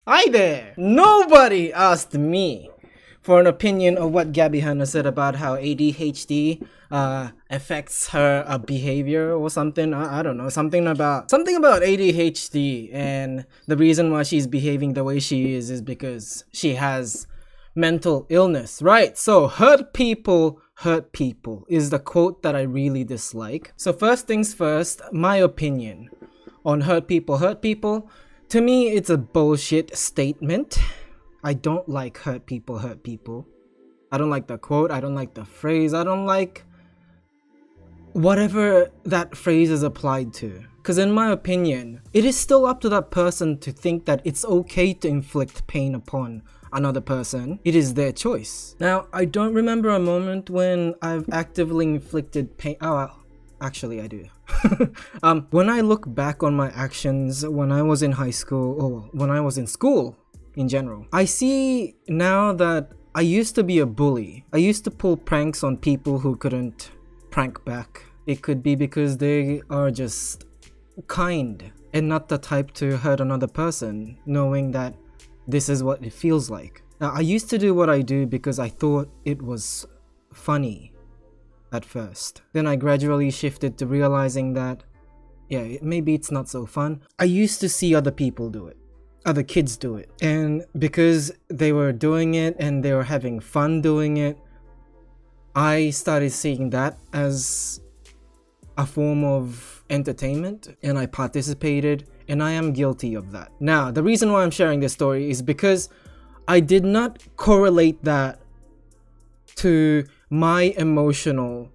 Hi there! Nobody asked me for an opinion of what Gabbie Hanna said about how ADHD affects her behavior or something. I don't know, something about ADHD, and the reason why she's behaving the way she is because she has mental illness. Right, so hurt people is the quote that I really dislike. So first things first, my opinion on hurt people. To me, it's a bullshit statement. I don't like hurt people. I don't like the quote. I don't like the phrase. I don't like whatever that phrase is applied to. Because in my opinion, it is still up to that person to think that it's okay to inflict pain upon another person. It is their choice. Now, I don't remember a moment when I've actively inflicted pain. Oh, actually, I do. When I look back on my actions when I was in high school, or when I was in school in general, I see now that I used to be a bully. I used to pull pranks on people who couldn't prank back. It could be because they are just kind and not the type to hurt another person, knowing that this is what it feels like. Now, I used to do what I do because I thought it was funny at first. Then I gradually shifted to realizing that, yeah, maybe it's not so fun. I used to see other people do it, other kids do it. And because they were doing it and they were having fun doing it, I started seeing that as a form of entertainment, and I participated, and I am guilty of that. Now, the reason why I'm sharing this story is because I did not correlate that to my emotional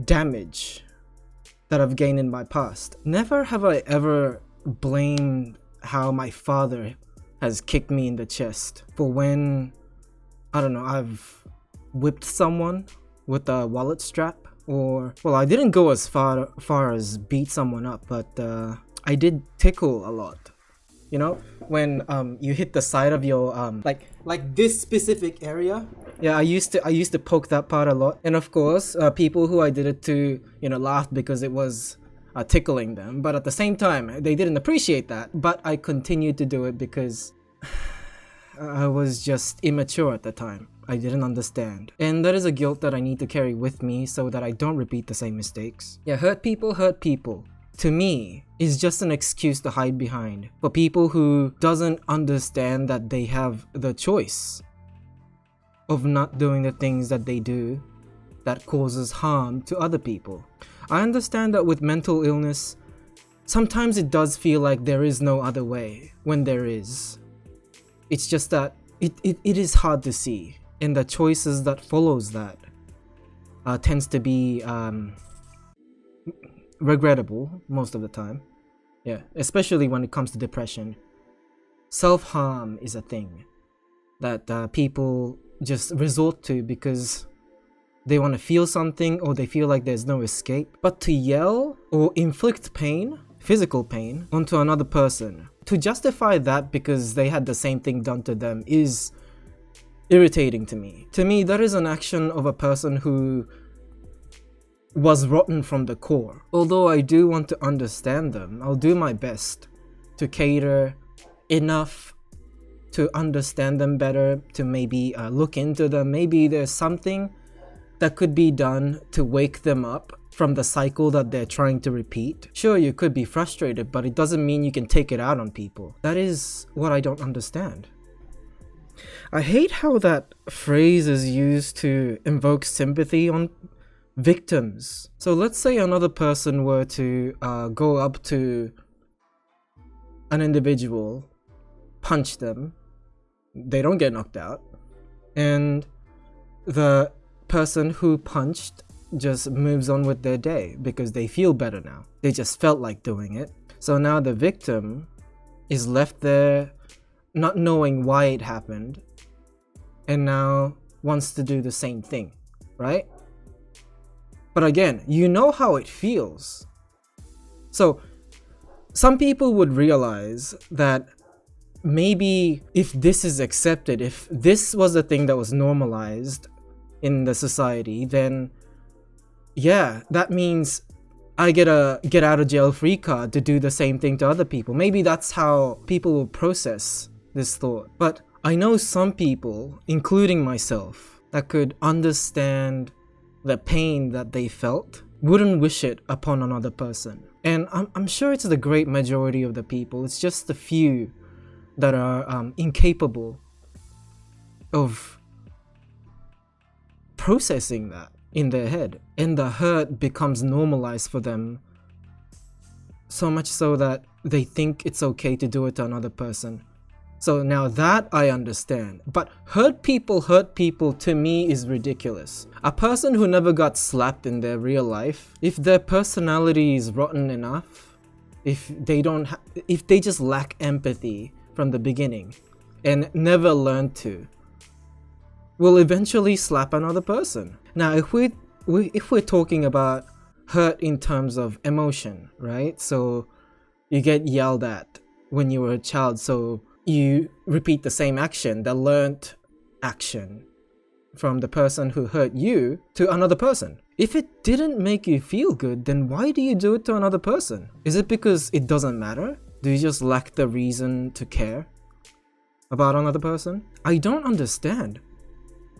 damage that I've gained in my past. Never have I ever blamed how my father has kicked me in the chest for when, I don't know, I've whipped someone with a wallet strap, or, well, I didn't go as far as beat someone up, but I did tickle a lot. You know, when you hit the side of your like this specific area. Yeah, I used to poke that part a lot, and of course, people who I did it to, laughed because it was tickling them. But at the same time, they didn't appreciate that. But I continued to do it because I was just immature at the time. I didn't understand, and that is a guilt that I need to carry with me so that I don't repeat the same mistakes. Yeah, hurt people. To me, is just an excuse to hide behind for people who doesn't understand that they have the choice of not doing the things that they do that causes harm to other people. I understand that with mental illness, sometimes it does feel like there is no other way when there is. It's just that it is hard to see, and the choices that follows that tends to be regrettable most of the time. Yeah, especially when it comes to depression. Self-harm is a thing that people just resort to because they want to feel something, or they feel like there's no escape. But to yell or inflict pain, physical pain, onto another person, to justify that because they had the same thing done to them, is irritating to me. To me, that is an action of a person who was rotten from the core. Although I do want to understand them, I'll do my best to cater enough to understand them better, to maybe look into them. Maybe there's something that could be done to wake them up from the cycle that they're trying to repeat. Sure, you could be frustrated, but it doesn't mean you can take it out on people. That is what I don't understand. I hate how that phrase is used to invoke sympathy on victims. So let's say another person were to go up to an individual, punch them, they don't get knocked out, and the person who punched just moves on with their day because they feel better now. They just felt like doing it. So now the victim is left there not knowing why it happened, and now wants to do the same thing, right? But again, you know how it feels. So some people would realize that maybe if this is accepted, if this was a thing that was normalized in the society, then yeah, that means I get a get out of jail free card to do the same thing to other people. Maybe that's how people will process this thought, but I know some people, including myself, that could understand the pain that they felt, wouldn't wish it upon another person. And I'm sure it's the great majority of the people. It's just the few that are incapable of processing that in their head, and the hurt becomes normalized for them, so much so that they think it's okay to do it to another person. So now that I understand, but hurt people to me is ridiculous. A person who never got slapped in their real life, if their personality is rotten enough, if they just lack empathy from the beginning and never learn to, will eventually slap another person. Now, if we're talking about hurt in terms of emotion, right? So you get yelled at when you were a child, so you repeat the same action, the learnt action from the person who hurt you to another person. If it didn't make you feel good, then why do you do it to another person? Is it because it doesn't matter? Do you just lack the reason to care about another person? I don't understand.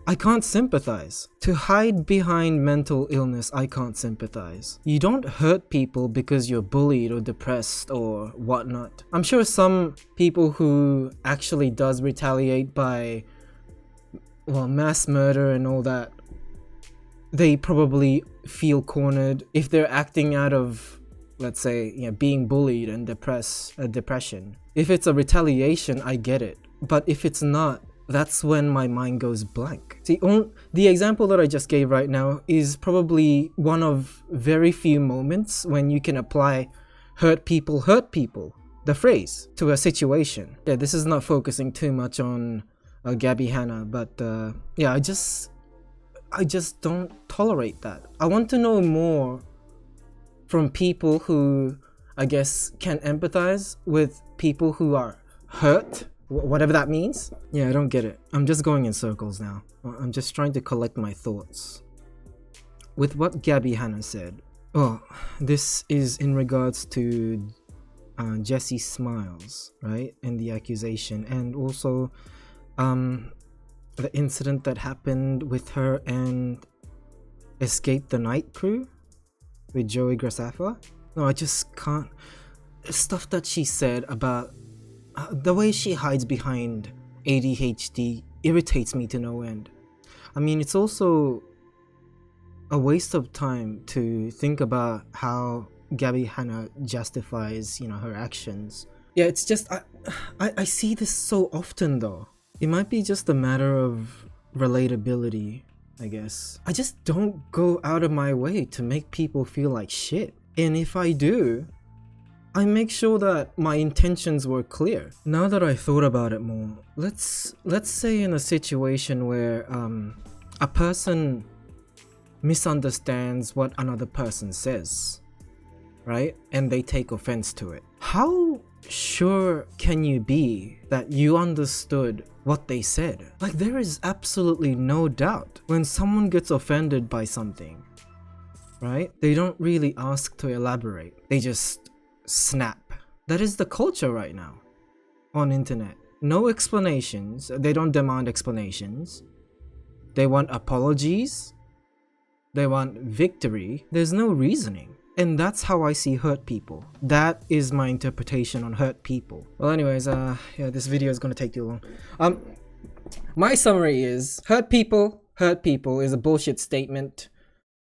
I can't sympathize. To hide behind mental illness, I can't sympathize. You don't hurt people because you're bullied or depressed or whatnot. I'm sure some people who actually does retaliate by, well, mass murder and all that, they probably feel cornered if they're acting out of, let's say, being bullied and depression. If it's a retaliation, I get it. But if it's not, that's when my mind goes blank. See, the example that I just gave right now is probably one of very few moments when you can apply hurt people, the phrase, to a situation. Yeah, this is not focusing too much on Gabbie Hanna, but yeah, I just don't tolerate that. I want to know more from people who, I guess, can empathize with people who are hurt, whatever that means. Yeah, I don't get it. I'm just going in circles now. I'm just trying to collect my thoughts. With what Gabbie Hanna said, well, this is in regards to Jessie Smiles, right? And the accusation, and also the incident that happened with her and Escape the Night crew with Joey Graceffa. No, I just can't. Stuff that she said about the way she hides behind ADHD irritates me to no end. I mean, it's also a waste of time to think about how Gabbie Hanna justifies, her actions. Yeah, it's just, I see this so often though. It might be just a matter of relatability, I guess. I just don't go out of my way to make people feel like shit. And if I do, I make sure that my intentions were clear. Now that I thought about it more, let's say in a situation where a person misunderstands what another person says, right? And they take offense to it. How sure can you be that you understood what they said? Like, there is absolutely no doubt when someone gets offended by something, right? They don't really ask to elaborate. They just snap. That is the culture right now on internet. No explanations. They don't demand explanations. They want apologies. They want victory. There's no reasoning. And that's how I see hurt people. That is my interpretation on hurt people. Well, anyways, yeah, this video is gonna take too long. My summary is hurt people is a bullshit statement.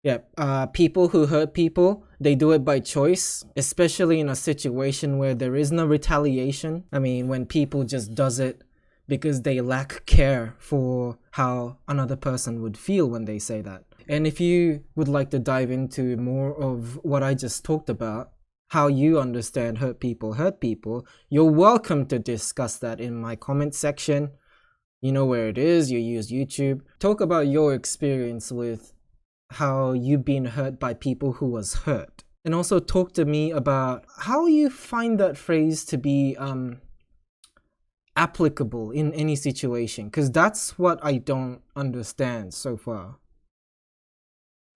Yeah, people who hurt people, they do it by choice, especially in a situation where there is no retaliation. I mean, when people just does it because they lack care for how another person would feel when they say that. And if you would like to dive into more of what I just talked about, how you understand hurt people, you're welcome to discuss that in my comment section. You know where it is, you use YouTube. Talk about your experience with how you've been hurt by people who was hurt. And also talk to me about how you find that phrase to be applicable in any situation, because that's what I don't understand so far.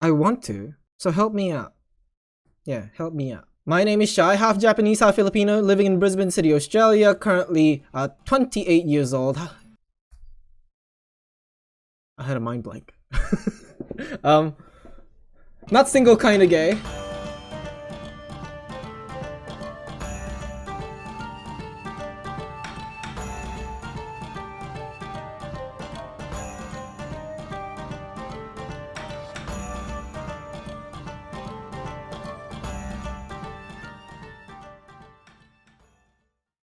I want to, so help me out. Yeah, help me out. My name is Shai, half Japanese, half Filipino, living in Brisbane City, Australia, currently 28 years old. I had a mind blank. Not single, kinda gay.